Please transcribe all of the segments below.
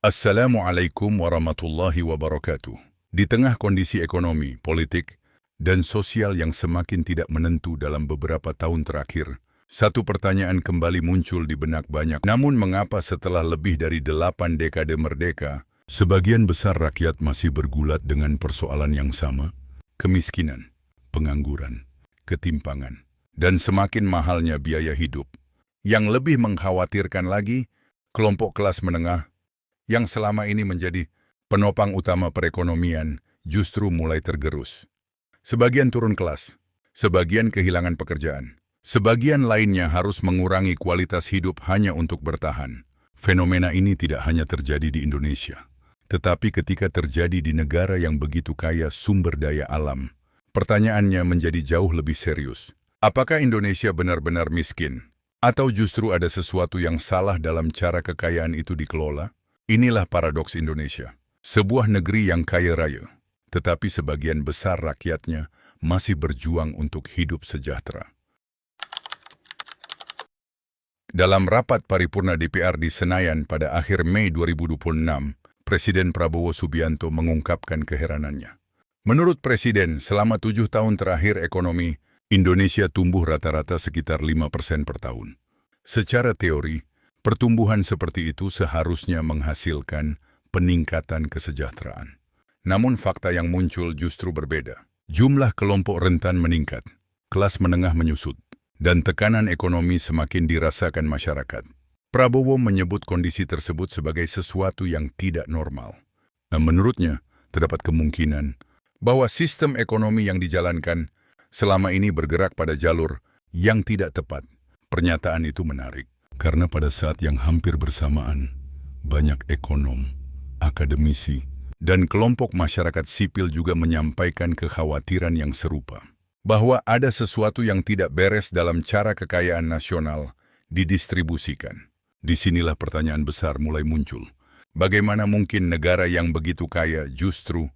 Assalamualaikum warahmatullahi wabarakatuh. Di tengah kondisi ekonomi, politik, dan sosial yang semakin tidak menentu dalam beberapa tahun terakhir, satu pertanyaan kembali muncul di benak banyak. Namun mengapa setelah lebih dari 8 dekade merdeka, sebagian besar rakyat masih bergulat dengan persoalan yang sama? Kemiskinan, pengangguran, ketimpangan, dan semakin mahalnya biaya hidup. Yang lebih mengkhawatirkan lagi, kelompok kelas menengah yang selama ini menjadi penopang utama perekonomian justru mulai tergerus. Sebagian turun kelas, sebagian kehilangan pekerjaan, sebagian lainnya harus mengurangi kualitas hidup hanya untuk bertahan. Fenomena ini tidak hanya terjadi di Indonesia, tetapi ketika terjadi di negara yang begitu kaya sumber daya alam, pertanyaannya menjadi jauh lebih serius. Apakah Indonesia benar-benar miskin? Atau justru ada sesuatu yang salah dalam cara kekayaan itu dikelola? Inilah paradoks Indonesia, sebuah negeri yang kaya raya, tetapi sebagian besar rakyatnya masih berjuang untuk hidup sejahtera. Dalam rapat paripurna DPR di Senayan pada akhir Mei 2026, Presiden Prabowo Subianto mengungkapkan keheranannya. Menurut Presiden, selama 7 tahun terakhir ekonomi Indonesia tumbuh rata-rata sekitar 5% per tahun. Secara teori, pertumbuhan seperti itu seharusnya menghasilkan peningkatan kesejahteraan. Namun fakta yang muncul justru berbeda. Jumlah kelompok rentan meningkat, kelas menengah menyusut, dan tekanan ekonomi semakin dirasakan masyarakat. Prabowo menyebut kondisi tersebut sebagai sesuatu yang tidak normal. Menurutnya, terdapat kemungkinan bahwa sistem ekonomi yang dijalankan selama ini bergerak pada jalur yang tidak tepat. Pernyataan itu menarik. Karena pada saat yang hampir bersamaan, banyak ekonom, akademisi, dan kelompok masyarakat sipil juga menyampaikan kekhawatiran yang serupa. Bahwa ada sesuatu yang tidak beres dalam cara kekayaan nasional didistribusikan. Disinilah pertanyaan besar mulai muncul. Bagaimana mungkin negara yang begitu kaya justru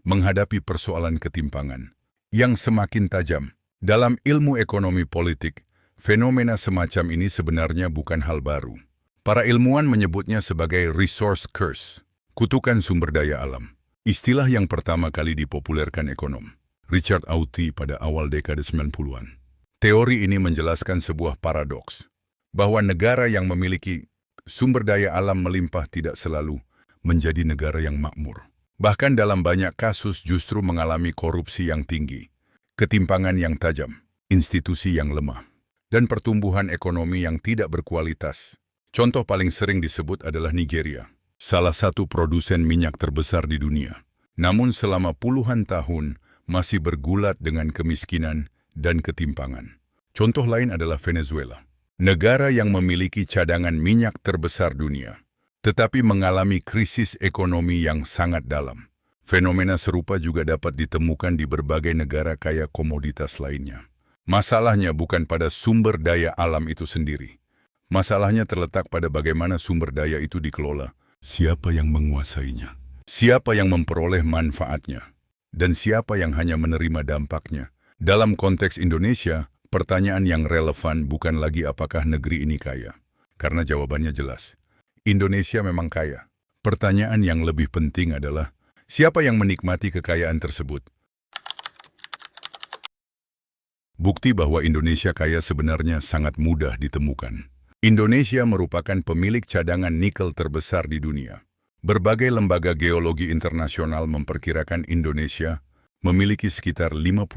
menghadapi persoalan ketimpangan yang semakin tajam? Dalam ilmu ekonomi politik, fenomena semacam ini sebenarnya bukan hal baru. Para ilmuwan menyebutnya sebagai resource curse, kutukan sumber daya alam. Istilah yang pertama kali dipopulerkan ekonom Richard Rorty pada awal dekade 90-an. Teori ini menjelaskan sebuah paradoks, bahwa negara yang memiliki sumber daya alam melimpah tidak selalu menjadi negara yang makmur. Bahkan dalam banyak kasus justru mengalami korupsi yang tinggi, ketimpangan yang tajam, institusi yang lemah, dan pertumbuhan ekonomi yang tidak berkualitas. Contoh paling sering disebut adalah Nigeria, salah satu produsen minyak terbesar di dunia. Namun selama puluhan tahun masih bergulat dengan kemiskinan dan ketimpangan. Contoh lain adalah Venezuela, negara yang memiliki cadangan minyak terbesar dunia, tetapi mengalami krisis ekonomi yang sangat dalam. Fenomena serupa juga dapat ditemukan di berbagai negara kaya komoditas lainnya. Masalahnya bukan pada sumber daya alam itu sendiri. Masalahnya terletak pada bagaimana sumber daya itu dikelola, siapa yang menguasainya, siapa yang memperoleh manfaatnya, dan siapa yang hanya menerima dampaknya. Dalam konteks Indonesia, pertanyaan yang relevan bukan lagi apakah negeri ini kaya, karena jawabannya jelas. Indonesia memang kaya. Pertanyaan yang lebih penting adalah, siapa yang menikmati kekayaan tersebut? Bukti bahwa Indonesia kaya sebenarnya sangat mudah ditemukan. Indonesia merupakan pemilik cadangan nikel terbesar di dunia. Berbagai lembaga geologi internasional memperkirakan Indonesia memiliki sekitar 55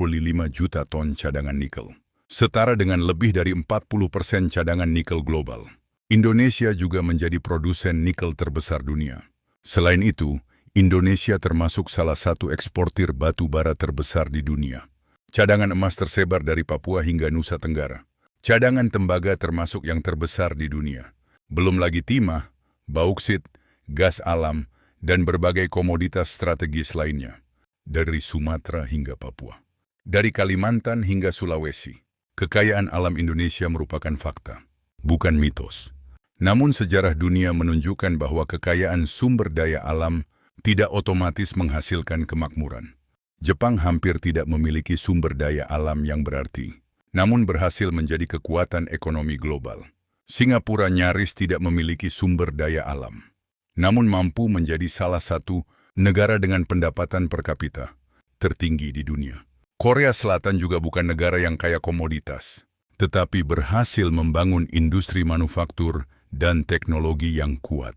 juta ton cadangan nikel, setara dengan lebih dari 40% cadangan nikel global. Indonesia juga menjadi produsen nikel terbesar dunia. Selain itu, Indonesia termasuk salah satu eksportir batu bara terbesar di dunia. Cadangan emas tersebar dari Papua hingga Nusa Tenggara. Cadangan tembaga termasuk yang terbesar di dunia. Belum lagi timah, bauksit, gas alam, dan berbagai komoditas strategis lainnya. Dari Sumatera hingga Papua. Dari Kalimantan hingga Sulawesi. Kekayaan alam Indonesia merupakan fakta, bukan mitos. Namun sejarah dunia menunjukkan bahwa kekayaan sumber daya alam tidak otomatis menghasilkan kemakmuran. Jepang hampir tidak memiliki sumber daya alam yang berarti, namun berhasil menjadi kekuatan ekonomi global. Singapura nyaris tidak memiliki sumber daya alam, namun mampu menjadi salah satu negara dengan pendapatan per kapita tertinggi di dunia. Korea Selatan juga bukan negara yang kaya komoditas, tetapi berhasil membangun industri manufaktur dan teknologi yang kuat.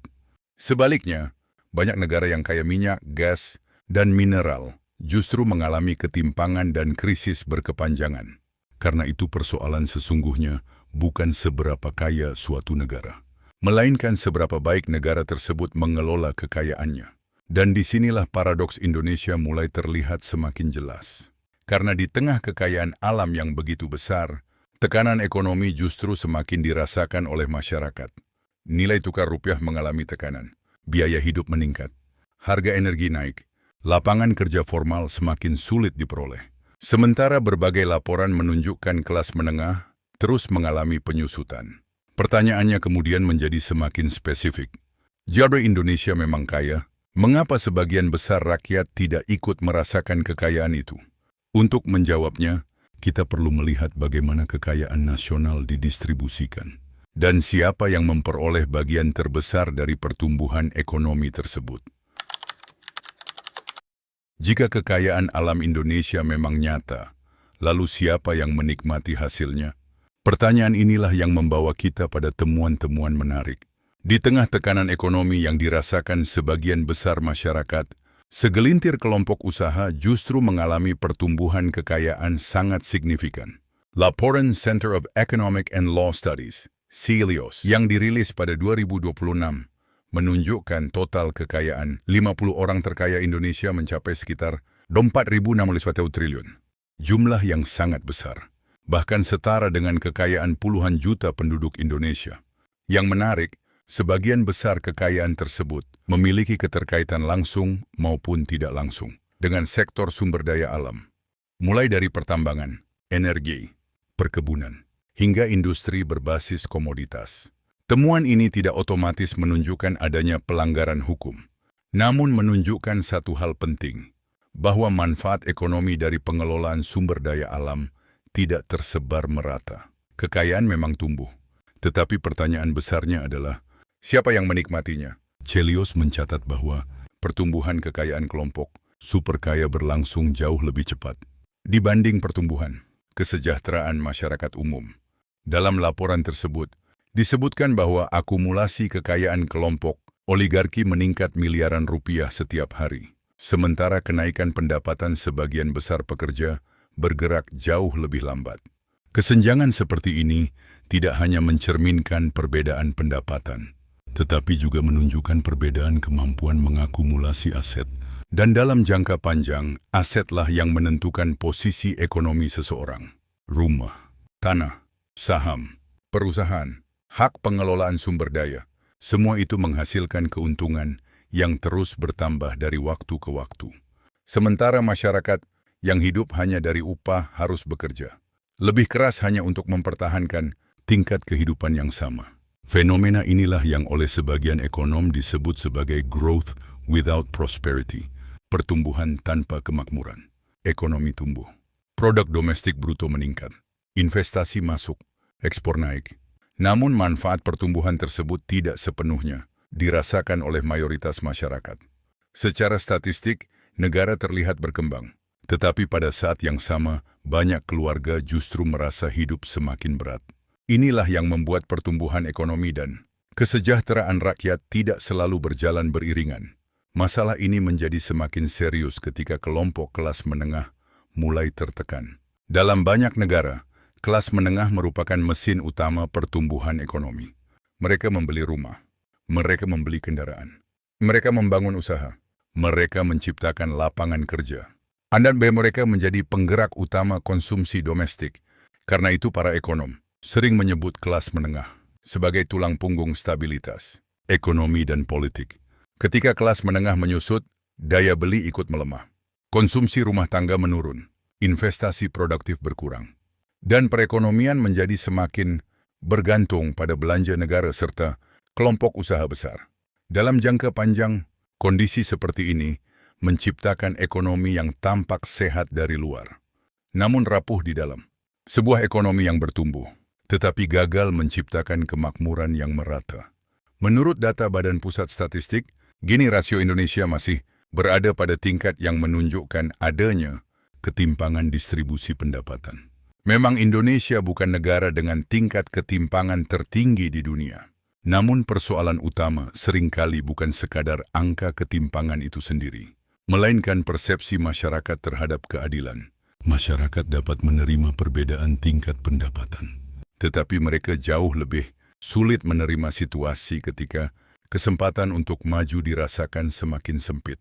Sebaliknya, banyak negara yang kaya minyak, gas, dan mineral justru mengalami ketimpangan dan krisis berkepanjangan. Karena itu persoalan sesungguhnya bukan seberapa kaya suatu negara, melainkan seberapa baik negara tersebut mengelola kekayaannya. Dan disinilah paradoks Indonesia mulai terlihat semakin jelas. Karena di tengah kekayaan alam yang begitu besar, tekanan ekonomi justru semakin dirasakan oleh masyarakat. Nilai tukar rupiah mengalami tekanan, biaya hidup meningkat, harga energi naik, lapangan kerja formal semakin sulit diperoleh. Sementara berbagai laporan menunjukkan kelas menengah terus mengalami penyusutan. Pertanyaannya kemudian menjadi semakin spesifik. Jika Indonesia memang kaya, mengapa sebagian besar rakyat tidak ikut merasakan kekayaan itu? Untuk menjawabnya, kita perlu melihat bagaimana kekayaan nasional didistribusikan dan siapa yang memperoleh bagian terbesar dari pertumbuhan ekonomi tersebut. Jika kekayaan alam Indonesia memang nyata, lalu siapa yang menikmati hasilnya? Pertanyaan inilah yang membawa kita pada temuan-temuan menarik. Di tengah tekanan ekonomi yang dirasakan sebagian besar masyarakat, segelintir kelompok usaha justru mengalami pertumbuhan kekayaan sangat signifikan. Laporan Center of Economic and Law Studies, CELIOS, yang dirilis pada 2026, menunjukkan total kekayaan 50 orang terkaya Indonesia mencapai sekitar 4.650 triliun. Jumlah yang sangat besar, bahkan setara dengan kekayaan puluhan juta penduduk Indonesia. Yang menarik, sebagian besar kekayaan tersebut memiliki keterkaitan langsung maupun tidak langsung dengan sektor sumber daya alam. Mulai dari pertambangan, energi, perkebunan, hingga industri berbasis komoditas. Temuan ini tidak otomatis menunjukkan adanya pelanggaran hukum, namun menunjukkan satu hal penting, bahwa manfaat ekonomi dari pengelolaan sumber daya alam tidak tersebar merata. Kekayaan memang tumbuh, tetapi pertanyaan besarnya adalah, siapa yang menikmatinya? CELIOS mencatat bahwa pertumbuhan kekayaan kelompok super kaya berlangsung jauh lebih cepat dibanding pertumbuhan kesejahteraan masyarakat umum. Dalam laporan tersebut, disebutkan bahwa akumulasi kekayaan kelompok oligarki meningkat miliaran rupiah setiap hari, sementara kenaikan pendapatan sebagian besar pekerja bergerak jauh lebih lambat. Kesenjangan seperti ini tidak hanya mencerminkan perbedaan pendapatan, tetapi juga menunjukkan perbedaan kemampuan mengakumulasi aset. Dan dalam jangka panjang, asetlah yang menentukan posisi ekonomi seseorang. Rumah, tanah, saham, perusahaan, hak pengelolaan sumber daya, semua itu menghasilkan keuntungan yang terus bertambah dari waktu ke waktu. Sementara masyarakat yang hidup hanya dari upah harus bekerja lebih keras hanya untuk mempertahankan tingkat kehidupan yang sama. Fenomena inilah yang oleh sebagian ekonom disebut sebagai growth without prosperity, pertumbuhan tanpa kemakmuran. Ekonomi tumbuh, produk domestik bruto meningkat, investasi masuk, ekspor naik. Namun manfaat pertumbuhan tersebut tidak sepenuhnya dirasakan oleh mayoritas masyarakat. Secara statistik, negara terlihat berkembang, tetapi pada saat yang sama, banyak keluarga justru merasa hidup semakin berat. Inilah yang membuat pertumbuhan ekonomi dan kesejahteraan rakyat tidak selalu berjalan beriringan. Masalah ini menjadi semakin serius ketika kelompok kelas menengah mulai tertekan. Dalam banyak negara, kelas menengah merupakan mesin utama pertumbuhan ekonomi. Mereka membeli rumah, mereka membeli kendaraan, mereka membangun usaha, mereka menciptakan lapangan kerja. Dan mereka menjadi penggerak utama konsumsi domestik. Karena itu para ekonom sering menyebut kelas menengah sebagai tulang punggung stabilitas, ekonomi dan politik. Ketika kelas menengah menyusut, daya beli ikut melemah. Konsumsi rumah tangga menurun, investasi produktif berkurang. Dan perekonomian menjadi semakin bergantung pada belanja negara serta kelompok usaha besar. Dalam jangka panjang, kondisi seperti ini menciptakan ekonomi yang tampak sehat dari luar, namun rapuh di dalam. Sebuah ekonomi yang bertumbuh, tetapi gagal menciptakan kemakmuran yang merata. Menurut data Badan Pusat Statistik, Gini rasio Indonesia masih berada pada tingkat yang menunjukkan adanya ketimpangan distribusi pendapatan. Memang Indonesia bukan negara dengan tingkat ketimpangan tertinggi di dunia. Namun persoalan utama seringkali bukan sekadar angka ketimpangan itu sendiri, melainkan persepsi masyarakat terhadap keadilan. Masyarakat dapat menerima perbedaan tingkat pendapatan, tetapi mereka jauh lebih sulit menerima situasi ketika kesempatan untuk maju dirasakan semakin sempit.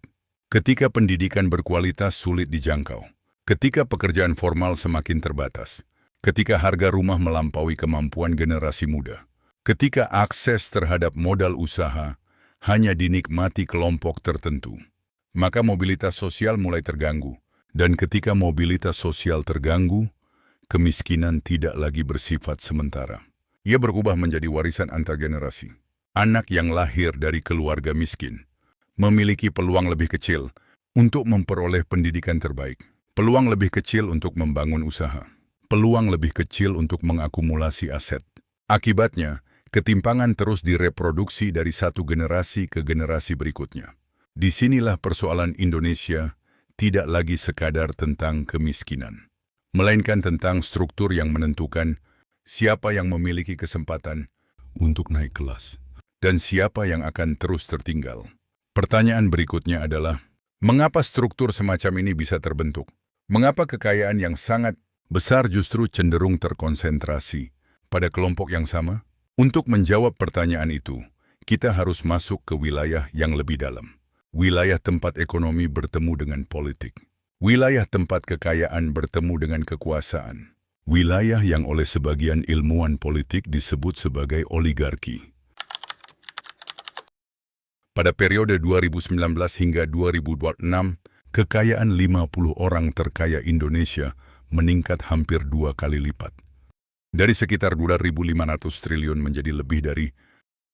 Ketika pendidikan berkualitas sulit dijangkau, ketika pekerjaan formal semakin terbatas, ketika harga rumah melampaui kemampuan generasi muda, ketika akses terhadap modal usaha hanya dinikmati kelompok tertentu, maka mobilitas sosial mulai terganggu. Dan ketika mobilitas sosial terganggu, kemiskinan tidak lagi bersifat sementara. Ia berubah menjadi warisan antar generasi. Anak yang lahir dari keluarga miskin memiliki peluang lebih kecil untuk memperoleh pendidikan terbaik, peluang lebih kecil untuk membangun usaha, peluang lebih kecil untuk mengakumulasi aset. Akibatnya, ketimpangan terus direproduksi dari satu generasi ke generasi berikutnya. Disinilah persoalan Indonesia tidak lagi sekadar tentang kemiskinan, melainkan tentang struktur yang menentukan siapa yang memiliki kesempatan untuk naik kelas dan siapa yang akan terus tertinggal. Pertanyaan berikutnya adalah, mengapa struktur semacam ini bisa terbentuk? Mengapa kekayaan yang sangat besar justru cenderung terkonsentrasi pada kelompok yang sama? Untuk menjawab pertanyaan itu, kita harus masuk ke wilayah yang lebih dalam. Wilayah tempat ekonomi bertemu dengan politik. Wilayah tempat kekayaan bertemu dengan kekuasaan. Wilayah yang oleh sebagian ilmuwan politik disebut sebagai oligarki. Pada periode 2019 hingga 2026, kekayaan 50 orang terkaya Indonesia meningkat hampir 2 kali lipat. Dari sekitar 2.500 triliun menjadi lebih dari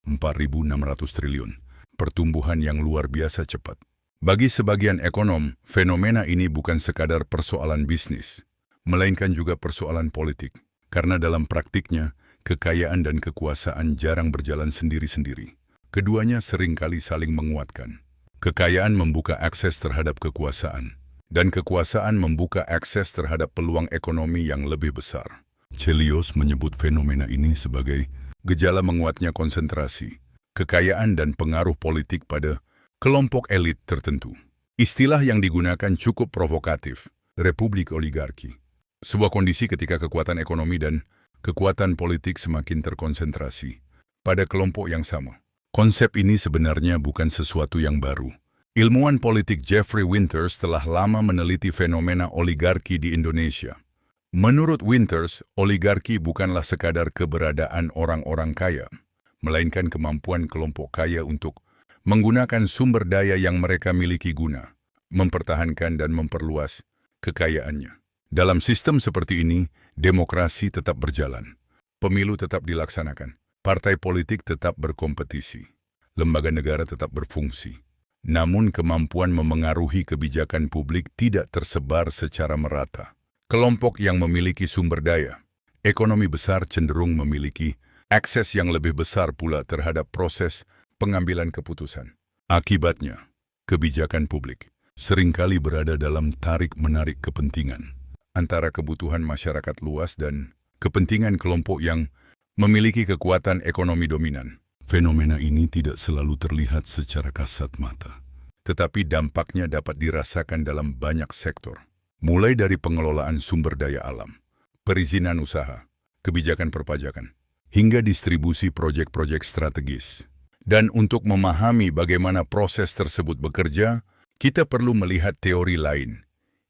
4.600 triliun. Pertumbuhan yang luar biasa cepat. Bagi sebagian ekonom, fenomena ini bukan sekadar persoalan bisnis, melainkan juga persoalan politik. Karena dalam praktiknya, kekayaan dan kekuasaan jarang berjalan sendiri-sendiri. Keduanya seringkali saling menguatkan. Kekayaan membuka akses terhadap kekuasaan, dan kekuasaan membuka akses terhadap peluang ekonomi yang lebih besar. Chelios menyebut fenomena ini sebagai gejala menguatnya konsentrasi, kekayaan dan pengaruh politik pada kelompok elit tertentu. Istilah yang digunakan cukup provokatif, republik oligarki. Sebuah kondisi ketika kekuatan ekonomi dan kekuatan politik semakin terkonsentrasi pada kelompok yang sama. Konsep ini sebenarnya bukan sesuatu yang baru. Ilmuwan politik Jeffrey Winters telah lama meneliti fenomena oligarki di Indonesia. Menurut Winters, oligarki bukanlah sekadar keberadaan orang-orang kaya, melainkan kemampuan kelompok kaya untuk menggunakan sumber daya yang mereka miliki guna, mempertahankan dan memperluas kekayaannya. Dalam sistem seperti ini, demokrasi tetap berjalan, pemilu tetap dilaksanakan, partai politik tetap berkompetisi, lembaga negara tetap berfungsi. Namun kemampuan memengaruhi kebijakan publik tidak tersebar secara merata. Kelompok yang memiliki sumber daya, ekonomi besar cenderung memiliki akses yang lebih besar pula terhadap proses pengambilan keputusan. Akibatnya, kebijakan publik seringkali berada dalam tarik-menarik kepentingan antara kebutuhan masyarakat luas dan kepentingan kelompok yang memiliki kekuatan ekonomi dominan. Fenomena ini tidak selalu terlihat secara kasat mata, tetapi dampaknya dapat dirasakan dalam banyak sektor, mulai dari pengelolaan sumber daya alam, perizinan usaha, kebijakan perpajakan, hingga distribusi proyek-proyek strategis. Dan untuk memahami bagaimana proses tersebut bekerja, kita perlu melihat teori lain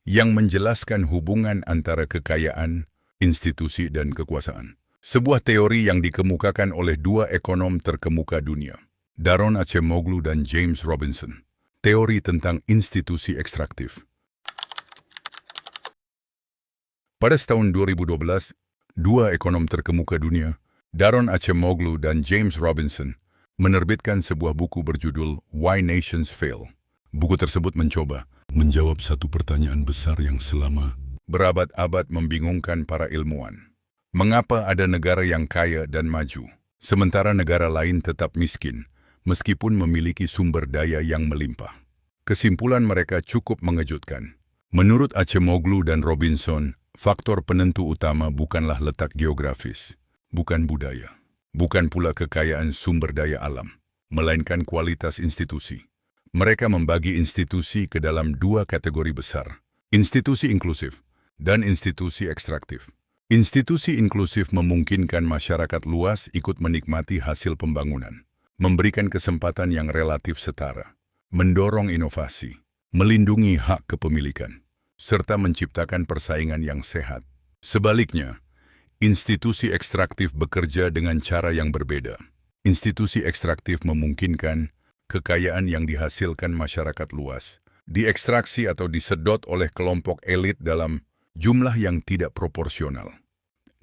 yang menjelaskan hubungan antara kekayaan, institusi, dan kekuasaan. Sebuah teori yang dikemukakan oleh dua ekonom terkemuka dunia, Daron Acemoglu dan James Robinson. Teori tentang institusi ekstraktif. Pada tahun 2012, dua ekonom terkemuka dunia, Daron Acemoglu dan James Robinson, menerbitkan sebuah buku berjudul Why Nations Fail. Buku tersebut mencoba menjawab satu pertanyaan besar yang selama berabad-abad membingungkan para ilmuwan. Mengapa ada negara yang kaya dan maju, sementara negara lain tetap miskin, meskipun memiliki sumber daya yang melimpah. Kesimpulan mereka cukup mengejutkan. Menurut Acemoglu dan Robinson, faktor penentu utama bukanlah letak geografis, bukan budaya, bukan pula kekayaan sumber daya alam, melainkan kualitas institusi. Mereka membagi institusi ke dalam dua kategori besar, institusi inklusif dan institusi ekstraktif. Institusi inklusif memungkinkan masyarakat luas ikut menikmati hasil pembangunan, memberikan kesempatan yang relatif setara, mendorong inovasi, melindungi hak kepemilikan, serta menciptakan persaingan yang sehat. Sebaliknya, institusi ekstraktif bekerja dengan cara yang berbeda. Institusi ekstraktif memungkinkan kekayaan yang dihasilkan masyarakat luas diekstraksi atau disedot oleh kelompok elit dalam jumlah yang tidak proporsional.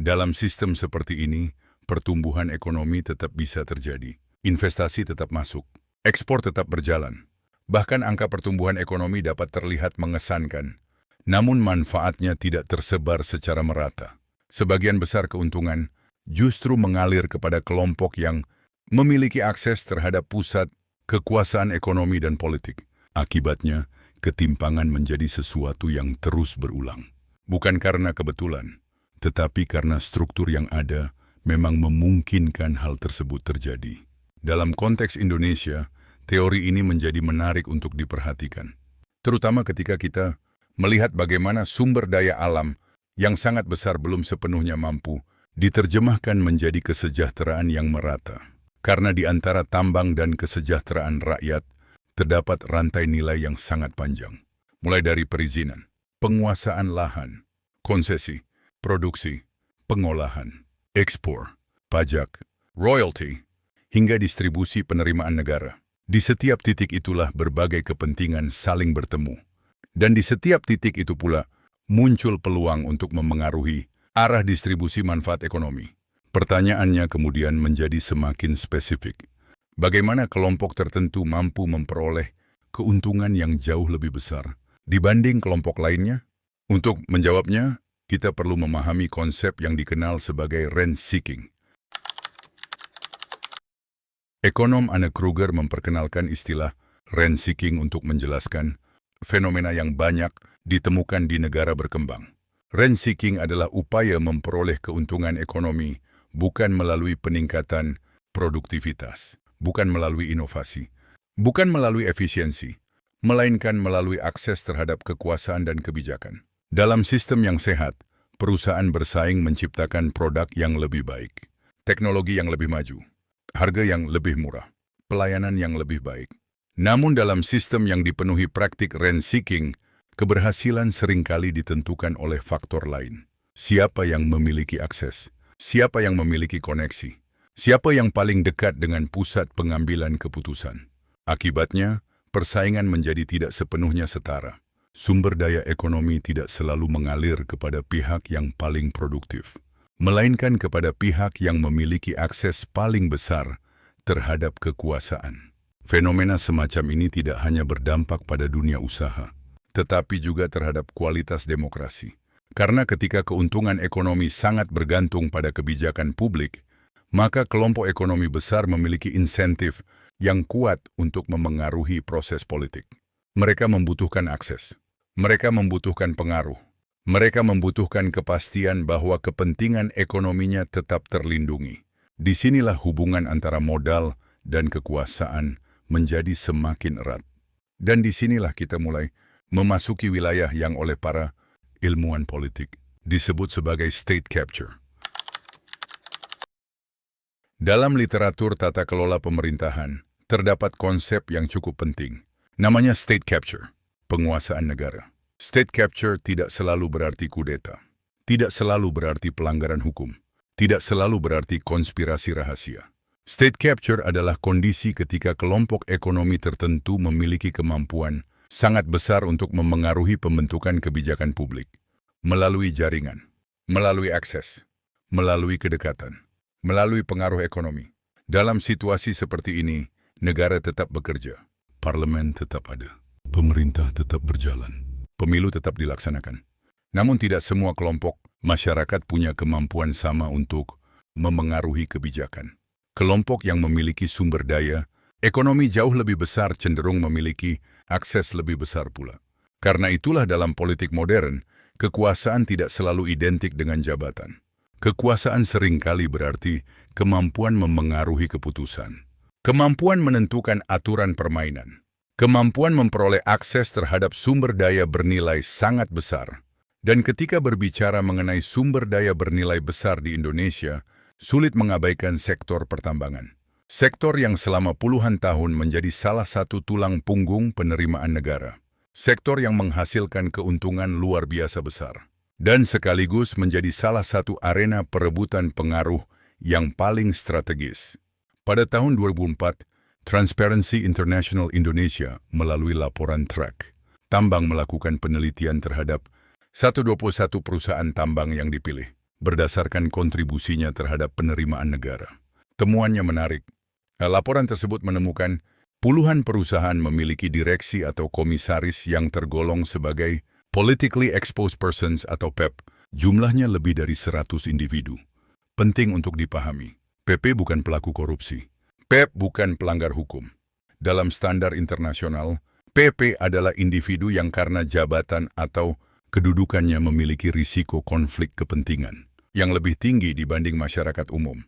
Dalam sistem seperti ini, pertumbuhan ekonomi tetap bisa terjadi, investasi tetap masuk, ekspor tetap berjalan. Bahkan angka pertumbuhan ekonomi dapat terlihat mengesankan, namun manfaatnya tidak tersebar secara merata. Sebagian besar keuntungan justru mengalir kepada kelompok yang memiliki akses terhadap pusat kekuasaan ekonomi dan politik. Akibatnya, ketimpangan menjadi sesuatu yang terus berulang. Bukan karena kebetulan, tetapi karena struktur yang ada memang memungkinkan hal tersebut terjadi. Dalam konteks Indonesia, teori ini menjadi menarik untuk diperhatikan. Terutama ketika kita melihat bagaimana sumber daya alam yang sangat besar belum sepenuhnya mampu diterjemahkan menjadi kesejahteraan yang merata. Karena di antara tambang dan kesejahteraan rakyat, terdapat rantai nilai yang sangat panjang. Mulai dari perizinan, penguasaan lahan, konsesi, produksi, pengolahan, ekspor, pajak, royalty, hingga distribusi penerimaan negara. Di setiap titik itulah berbagai kepentingan saling bertemu. Dan di setiap titik itu pula muncul peluang untuk memengaruhi arah distribusi manfaat ekonomi. Pertanyaannya kemudian menjadi semakin spesifik. Bagaimana kelompok tertentu mampu memperoleh keuntungan yang jauh lebih besar dibanding kelompok lainnya? Untuk menjawabnya, kita perlu memahami konsep yang dikenal sebagai rent-seeking. Ekonom Anne Kruger memperkenalkan istilah rent-seeking untuk menjelaskan fenomena yang banyak ditemukan di negara berkembang. Rent-seeking adalah upaya memperoleh keuntungan ekonomi bukan melalui peningkatan produktivitas, bukan melalui inovasi, bukan melalui efisiensi, melainkan melalui akses terhadap kekuasaan dan kebijakan. Dalam sistem yang sehat, perusahaan bersaing menciptakan produk yang lebih baik, teknologi yang lebih maju, harga yang lebih murah, pelayanan yang lebih baik. Namun dalam sistem yang dipenuhi praktik rent-seeking, keberhasilan seringkali ditentukan oleh faktor lain. Siapa yang memiliki akses, siapa yang memiliki koneksi, siapa yang paling dekat dengan pusat pengambilan keputusan. Akibatnya, persaingan menjadi tidak sepenuhnya setara. Sumber daya ekonomi tidak selalu mengalir kepada pihak yang paling produktif, melainkan kepada pihak yang memiliki akses paling besar terhadap kekuasaan. Fenomena semacam ini tidak hanya berdampak pada dunia usaha, tetapi juga terhadap kualitas demokrasi. Karena ketika keuntungan ekonomi sangat bergantung pada kebijakan publik, maka kelompok ekonomi besar memiliki insentif yang kuat untuk memengaruhi proses politik. Mereka membutuhkan akses, mereka membutuhkan pengaruh, mereka membutuhkan kepastian bahwa kepentingan ekonominya tetap terlindungi. Disinilah hubungan antara modal dan kekuasaan menjadi semakin erat. Dan disinilah kita mulai memasuki wilayah yang oleh para ilmuwan politik disebut sebagai state capture. Dalam literatur tata kelola pemerintahan, terdapat konsep yang cukup penting. Namanya state capture, penguasaan negara. State capture tidak selalu berarti kudeta, tidak selalu berarti pelanggaran hukum, tidak selalu berarti konspirasi rahasia. State capture adalah kondisi ketika kelompok ekonomi tertentu memiliki kemampuan sangat besar untuk memengaruhi pembentukan kebijakan publik. Melalui jaringan, melalui akses, melalui kedekatan, melalui pengaruh ekonomi. Dalam situasi seperti ini, negara tetap bekerja, parlemen tetap ada, pemerintah tetap berjalan, pemilu tetap dilaksanakan. Namun tidak semua kelompok masyarakat punya kemampuan sama untuk memengaruhi kebijakan. Kelompok yang memiliki sumber daya Ekonomi jauh lebih besar cenderung memiliki akses lebih besar pula. Karena itulah dalam politik modern, kekuasaan tidak selalu identik dengan jabatan. Kekuasaan seringkali berarti kemampuan memengaruhi keputusan, kemampuan menentukan aturan permainan, kemampuan memperoleh akses terhadap sumber daya bernilai sangat besar. Dan ketika berbicara mengenai sumber daya bernilai besar di Indonesia, sulit mengabaikan sektor pertambangan. Sektor yang selama puluhan tahun menjadi salah satu tulang punggung penerimaan negara. Sektor yang menghasilkan keuntungan luar biasa besar. Dan sekaligus menjadi salah satu arena perebutan pengaruh yang paling strategis. Pada tahun 2004, Transparency International Indonesia melalui laporan TRAK, Tambang melakukan penelitian terhadap 121 perusahaan tambang yang dipilih, berdasarkan kontribusinya terhadap penerimaan negara. Temuannya menarik. Laporan tersebut menemukan puluhan perusahaan memiliki direksi atau komisaris yang tergolong sebagai Politically Exposed Persons atau PEP, jumlahnya lebih dari 100 individu. Penting untuk dipahami, PP bukan pelaku korupsi, PEP bukan pelanggar hukum. Dalam standar internasional, PP adalah individu yang karena jabatan atau kedudukannya memiliki risiko konflik kepentingan yang lebih tinggi dibanding masyarakat umum.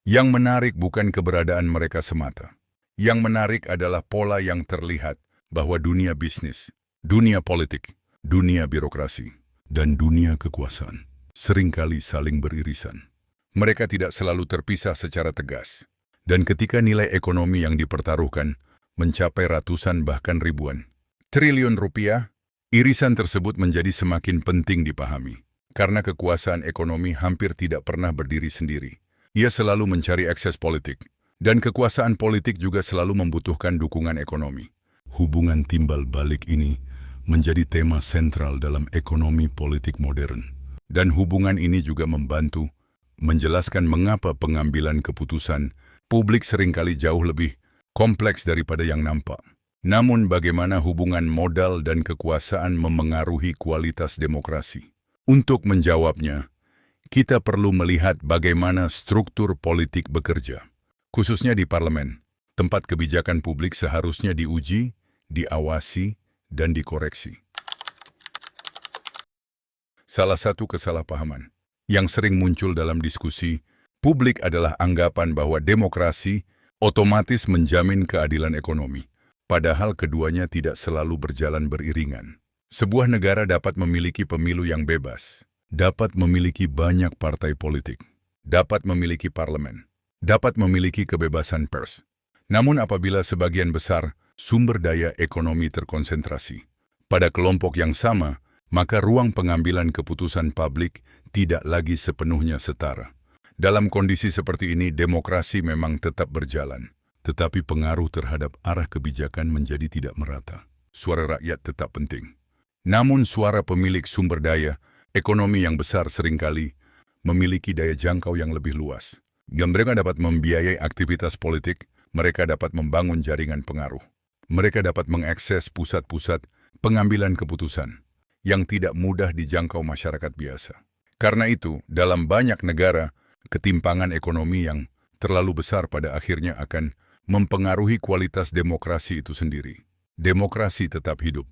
Yang menarik bukan keberadaan mereka semata. Yang menarik adalah pola yang terlihat bahwa dunia bisnis, dunia politik, dunia birokrasi, dan dunia kekuasaan seringkali saling beririsan. Mereka tidak selalu terpisah secara tegas. Dan ketika nilai ekonomi yang dipertaruhkan mencapai ratusan bahkan ribuan triliun rupiah, irisan tersebut menjadi semakin penting dipahami. Karena kekuasaan ekonomi hampir tidak pernah berdiri sendiri. Ia selalu mencari akses politik, dan kekuasaan politik juga selalu membutuhkan dukungan ekonomi. Hubungan timbal balik ini menjadi tema sentral dalam ekonomi politik modern. Dan hubungan ini juga membantu menjelaskan mengapa pengambilan keputusan publik seringkali jauh lebih kompleks daripada yang nampak. Namun bagaimana hubungan modal dan kekuasaan memengaruhi kualitas demokrasi? Untuk menjawabnya, kita perlu melihat bagaimana struktur politik bekerja, khususnya di parlemen, tempat kebijakan publik seharusnya diuji, diawasi, dan dikoreksi. Salah satu kesalahpahaman yang sering muncul dalam diskusi publik adalah anggapan bahwa demokrasi otomatis menjamin keadilan ekonomi, padahal keduanya tidak selalu berjalan beriringan. Sebuah negara dapat memiliki pemilu yang bebas, dapat memiliki banyak partai politik, dapat memiliki parlemen, dapat memiliki kebebasan pers. Namun apabila sebagian besar sumber daya ekonomi terkonsentrasi pada kelompok yang sama, maka ruang pengambilan keputusan publik tidak lagi sepenuhnya setara. Dalam kondisi seperti ini, demokrasi memang tetap berjalan, tetapi pengaruh terhadap arah kebijakan menjadi tidak merata. Suara rakyat tetap penting. Namun suara pemilik sumber daya ekonomi yang besar seringkali memiliki daya jangkau yang lebih luas. Dan mereka dapat membiayai aktivitas politik, mereka dapat membangun jaringan pengaruh. Mereka dapat mengakses pusat-pusat pengambilan keputusan yang tidak mudah dijangkau masyarakat biasa. Karena itu, dalam banyak negara, ketimpangan ekonomi yang terlalu besar pada akhirnya akan mempengaruhi kualitas demokrasi itu sendiri. Demokrasi tetap hidup,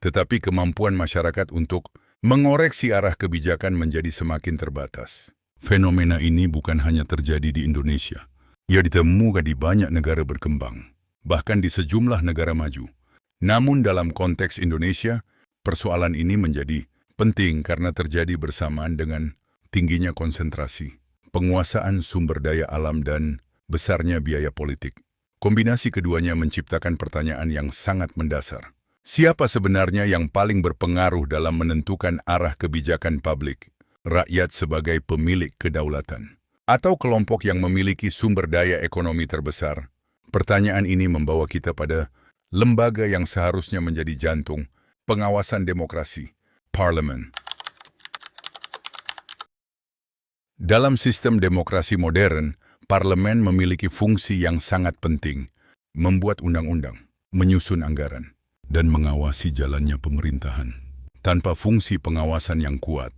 tetapi kemampuan masyarakat untuk mengoreksi arah kebijakan menjadi semakin terbatas. Fenomena ini bukan hanya terjadi di Indonesia. Ia ditemukan di banyak negara berkembang, bahkan di sejumlah negara maju. Namun dalam konteks Indonesia, persoalan ini menjadi penting karena terjadi bersamaan dengan tingginya konsentrasi, penguasaan sumber daya alam dan besarnya biaya politik. Kombinasi keduanya menciptakan pertanyaan yang sangat mendasar. Siapa sebenarnya yang paling berpengaruh dalam menentukan arah kebijakan publik? Rakyat sebagai pemilik kedaulatan, atau kelompok yang memiliki sumber daya ekonomi terbesar? Pertanyaan ini membawa kita pada lembaga yang seharusnya menjadi jantung pengawasan demokrasi, parlemen. Dalam sistem demokrasi modern, parlemen memiliki fungsi yang sangat penting, membuat undang-undang, menyusun anggaran, dan mengawasi jalannya pemerintahan. Tanpa fungsi pengawasan yang kuat,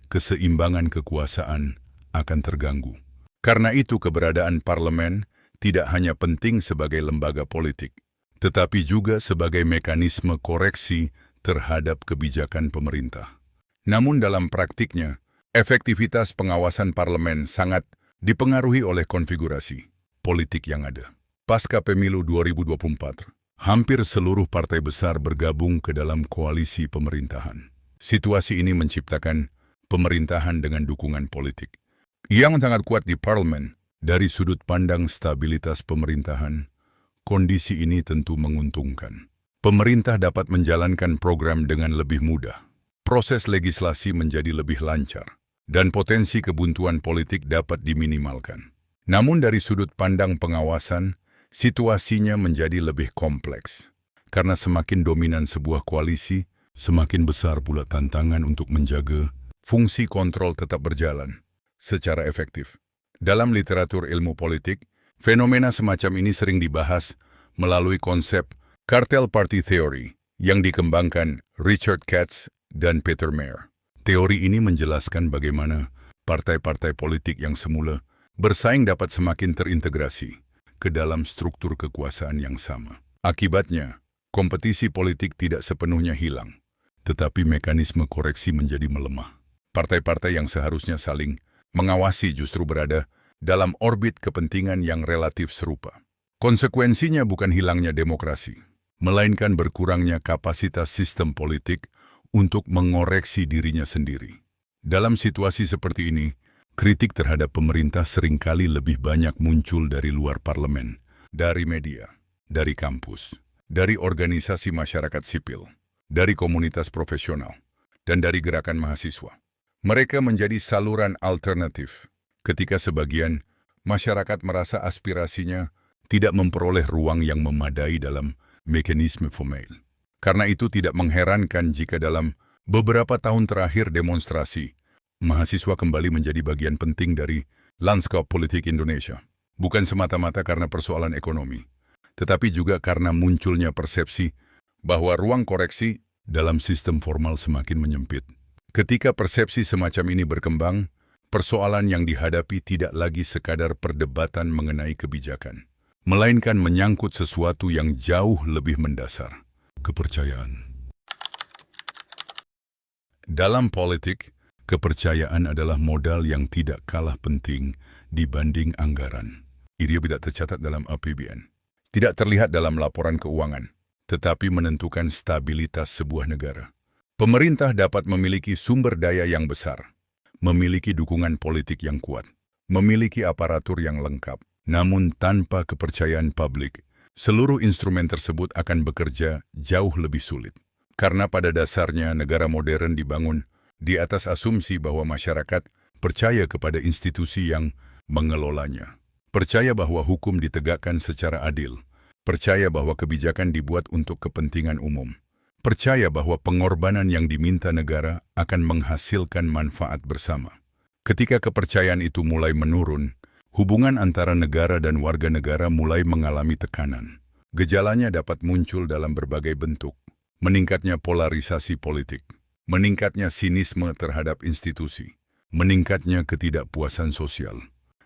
keseimbangan kekuasaan akan terganggu. Karena itu keberadaan parlemen tidak hanya penting sebagai lembaga politik, tetapi juga sebagai mekanisme koreksi terhadap kebijakan pemerintah. Namun dalam praktiknya, efektivitas pengawasan parlemen sangat dipengaruhi oleh konfigurasi politik yang ada. Pasca pemilu 2024, hampir seluruh partai besar bergabung ke dalam koalisi pemerintahan. Situasi ini menciptakan pemerintahan dengan dukungan politik yang sangat kuat di parlemen. Dari sudut pandang stabilitas pemerintahan, kondisi ini tentu menguntungkan. Pemerintah dapat menjalankan program dengan lebih mudah. Proses legislasi menjadi lebih lancar, dan potensi kebuntuan politik dapat diminimalkan. Namun dari sudut pandang pengawasan, situasinya menjadi lebih kompleks. Karena semakin dominan sebuah koalisi, semakin besar pula tantangan untuk menjaga fungsi kontrol tetap berjalan secara efektif. Dalam literatur ilmu politik, fenomena semacam ini sering dibahas melalui konsep cartel party theory yang dikembangkan Richard Katz dan Peter Mayer. Teori ini menjelaskan bagaimana partai-partai politik yang semula bersaing dapat semakin terintegrasi ke dalam struktur kekuasaan yang sama. Akibatnya, kompetisi politik tidak sepenuhnya hilang, tetapi mekanisme koreksi menjadi melemah. Partai-partai yang seharusnya saling mengawasi justru berada dalam orbit kepentingan yang relatif serupa. Konsekuensinya bukan hilangnya demokrasi, melainkan berkurangnya kapasitas sistem politik untuk mengoreksi dirinya sendiri. Dalam situasi seperti ini, kritik terhadap pemerintah seringkali lebih banyak muncul dari luar parlemen, dari media, dari kampus, dari organisasi masyarakat sipil, dari komunitas profesional, dan dari gerakan mahasiswa. Mereka menjadi saluran alternatif ketika sebagian masyarakat merasa aspirasinya tidak memperoleh ruang yang memadai dalam mekanisme formal. Karena itu tidak mengherankan jika dalam beberapa tahun terakhir demonstrasi, mahasiswa kembali menjadi bagian penting dari lanskap politik Indonesia. Bukan semata-mata karena persoalan ekonomi, tetapi juga karena munculnya persepsi bahwa ruang koreksi dalam sistem formal semakin menyempit. Ketika persepsi semacam ini berkembang, persoalan yang dihadapi tidak lagi sekadar perdebatan mengenai kebijakan, melainkan menyangkut sesuatu yang jauh lebih mendasar, kepercayaan. Dalam politik, kepercayaan adalah modal yang tidak kalah penting dibanding anggaran. Ia tidak tercatat dalam APBN, tidak terlihat dalam laporan keuangan, tetapi menentukan stabilitas sebuah negara. Pemerintah dapat memiliki sumber daya yang besar, memiliki dukungan politik yang kuat, memiliki aparatur yang lengkap. Namun tanpa kepercayaan publik, seluruh instrumen tersebut akan bekerja jauh lebih sulit. Karena pada dasarnya negara modern dibangun di atas asumsi bahwa masyarakat percaya kepada institusi yang mengelolanya. Percaya bahwa hukum ditegakkan secara adil. Percaya bahwa kebijakan dibuat untuk kepentingan umum. Percaya bahwa pengorbanan yang diminta negara akan menghasilkan manfaat bersama. Ketika kepercayaan itu mulai menurun, hubungan antara negara dan warga negara mulai mengalami tekanan. Gejalanya dapat muncul dalam berbagai bentuk. Meningkatnya polarisasi politik, meningkatnya sinisme terhadap institusi, meningkatnya ketidakpuasan sosial,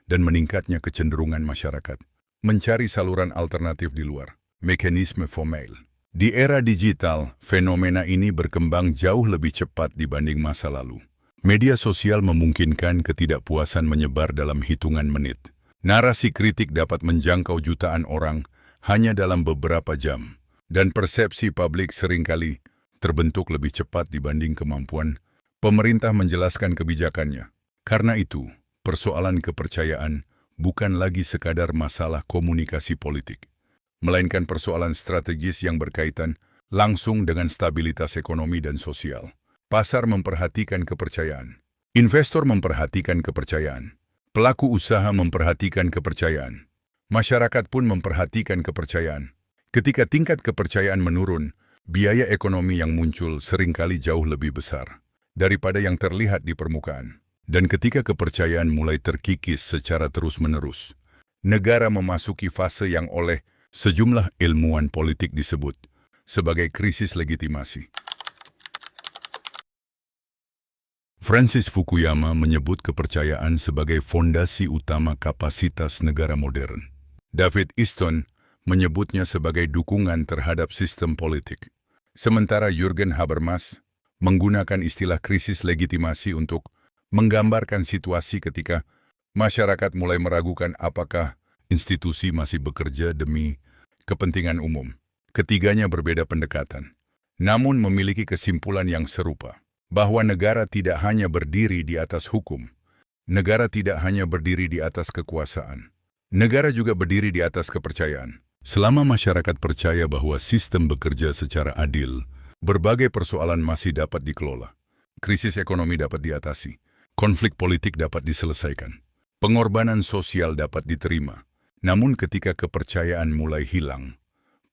dan meningkatnya kecenderungan masyarakat mencari saluran alternatif di luar mekanisme formal. Di era digital, fenomena ini berkembang jauh lebih cepat dibanding masa lalu. Media sosial memungkinkan ketidakpuasan menyebar dalam hitungan menit. Narasi kritik dapat menjangkau jutaan orang hanya dalam beberapa jam. Dan persepsi publik seringkali terbentuk lebih cepat dibanding kemampuan pemerintah menjelaskan kebijakannya. Karena itu, persoalan kepercayaan bukan lagi sekadar masalah komunikasi politik, melainkan persoalan strategis yang berkaitan langsung dengan stabilitas ekonomi dan sosial. Pasar memperhatikan kepercayaan. Investor memperhatikan kepercayaan. Pelaku usaha memperhatikan kepercayaan. Masyarakat pun memperhatikan kepercayaan. Ketika tingkat kepercayaan menurun, biaya ekonomi yang muncul seringkali jauh lebih besar daripada yang terlihat di permukaan. Dan ketika kepercayaan mulai terkikis secara terus-menerus, negara memasuki fase yang oleh sejumlah ilmuwan politik disebut sebagai krisis legitimasi. Francis Fukuyama menyebut kepercayaan sebagai fondasi utama kapasitas negara modern. David Easton menyebutnya sebagai dukungan terhadap sistem politik. Sementara Jürgen Habermas menggunakan istilah krisis legitimasi untuk menggambarkan situasi ketika masyarakat mulai meragukan apakah institusi masih bekerja demi kepentingan umum. Ketiganya berbeda pendekatan, namun memiliki kesimpulan yang serupa, bahwa negara tidak hanya berdiri di atas hukum, negara tidak hanya berdiri di atas kekuasaan, negara juga berdiri di atas kepercayaan. Selama masyarakat percaya bahwa sistem bekerja secara adil, berbagai persoalan masih dapat dikelola. Krisis ekonomi dapat diatasi, konflik politik dapat diselesaikan, pengorbanan sosial dapat diterima. Namun ketika kepercayaan mulai hilang,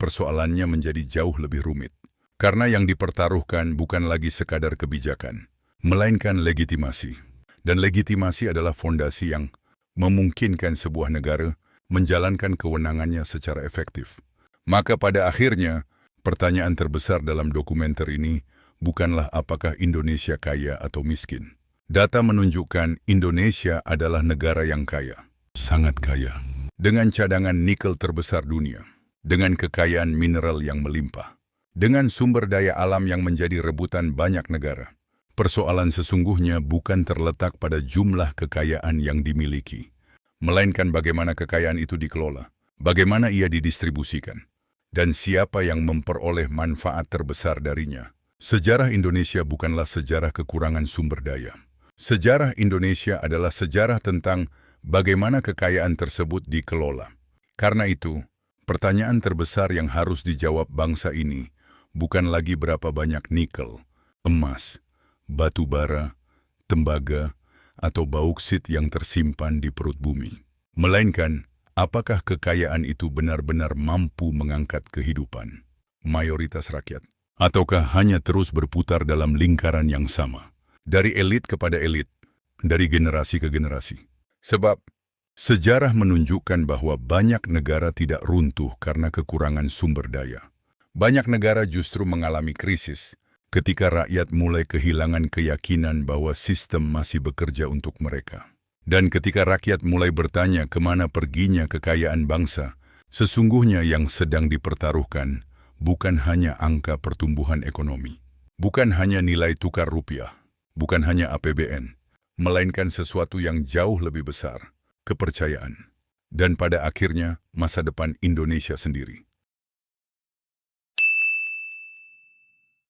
persoalannya menjadi jauh lebih rumit. Karena yang dipertaruhkan bukan lagi sekadar kebijakan, melainkan legitimasi. Dan legitimasi adalah fondasi yang memungkinkan sebuah negara menjalankan kewenangannya secara efektif. Maka pada akhirnya, pertanyaan terbesar dalam dokumenter ini bukanlah apakah Indonesia kaya atau miskin. Data menunjukkan Indonesia adalah negara yang kaya, sangat kaya, dengan cadangan nikel terbesar dunia, dengan kekayaan mineral yang melimpah, dengan sumber daya alam yang menjadi rebutan banyak negara. Persoalan sesungguhnya bukan terletak pada jumlah kekayaan yang dimiliki, melainkan bagaimana kekayaan itu dikelola, bagaimana ia didistribusikan, dan siapa yang memperoleh manfaat terbesar darinya. Sejarah Indonesia bukanlah sejarah kekurangan sumber daya. Sejarah Indonesia adalah sejarah tentang bagaimana kekayaan tersebut dikelola. Karena itu, pertanyaan terbesar yang harus dijawab bangsa ini bukan lagi berapa banyak nikel, emas, batu bara, tembaga, atau bauksit yang tersimpan di perut bumi. Melainkan, apakah kekayaan itu benar-benar mampu mengangkat kehidupan mayoritas rakyat? Ataukah hanya terus berputar dalam lingkaran yang sama, dari elit kepada elit, dari generasi ke generasi? Sebab, sejarah menunjukkan bahwa banyak negara tidak runtuh karena kekurangan sumber daya. Banyak negara justru mengalami krisis ketika rakyat mulai kehilangan keyakinan bahwa sistem masih bekerja untuk mereka. Dan ketika rakyat mulai bertanya kemana perginya kekayaan bangsa, sesungguhnya yang sedang dipertaruhkan bukan hanya angka pertumbuhan ekonomi, bukan hanya nilai tukar rupiah, bukan hanya APBN, melainkan sesuatu yang jauh lebih besar, kepercayaan. Dan pada akhirnya, masa depan Indonesia sendiri.